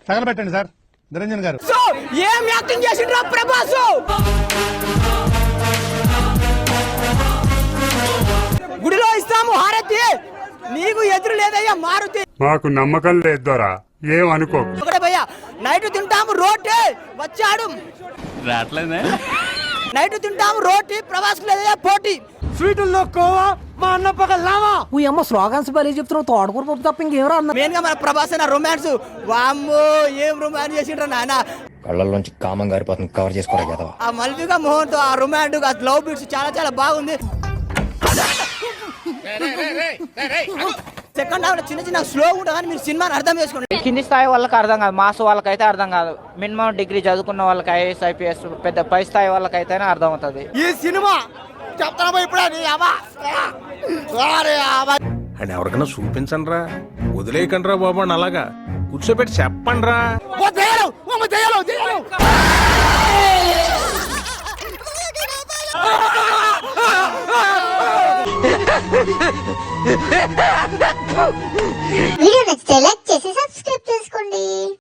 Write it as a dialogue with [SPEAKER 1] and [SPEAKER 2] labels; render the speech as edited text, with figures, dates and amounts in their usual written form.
[SPEAKER 1] తగలబెట్టండి sir Niranjan గారు.
[SPEAKER 2] ఏం acting చేసిండ్రా ప్రభాస్? గుడిలో ఇస్తాము హారతి, నీకు ఎదురు లేదయ్యా మారుతి.
[SPEAKER 3] మాకు నమ్మకం లేదు దొరా, ఏం అనుకో.
[SPEAKER 2] భయ్యా నైట్ తింటాము రోటీ, వచ్చాడు
[SPEAKER 4] రావట్లేదే.
[SPEAKER 2] నైట్ తింటాము రోటీ, ప్రభాస్ లేదయ్యా పోటీ. స్వీటుల్లో కోవా, మా అన్న పక్కన లావా.
[SPEAKER 5] ఈ అమ్మ స్లోగన్స్ బలి చెప్తున్నావు, తోటకూర పప్పు తప్ప ఇంకేమరా అన్న.
[SPEAKER 2] మెయిన్ గా మన ప్రభాస్ అన్న రొమాన్స్, వామ్మో ఏం రొమాన్స్ చేసిండ్రా నాన్న.
[SPEAKER 6] కళ్ళల్లోంచి కామం గారిపోతుంది, కవర్ చేసుకోరా కదా.
[SPEAKER 2] ఆ మల్లిక మోహన్ తో ఆ రొమాంటిక్, ఆ లవ్ బీట్స్ చాలా చాలా బాగుంది. సెకండ్ హాఫ్ చిన్న చిన్న స్లో ఉంటుంది కానీ మీరు సినిమాని అర్థం చేసుకోండి.
[SPEAKER 7] కింది స్థాయి వాళ్ళకి అర్థం కాదు, మాస్ వాళ్ళకైతే అర్థం కాదు. మినిమం డిగ్రీ చదువుకున్న వాళ్ళకి ఐఏఎస్ ఐపీఎస్ పెద్ద పై స్థాయి వాళ్ళకైతేనే అర్థం అవుతుంది
[SPEAKER 2] ఈ సినిమా. చెప్తాను ఇప్పుడు
[SPEAKER 8] అని ఎవరికైనా చూపించండి రా, వదిలేయకండి రా బాబు అని అలాగా కూర్చోబెట్టి చెప్పండి రా.
[SPEAKER 2] Ha ha ha!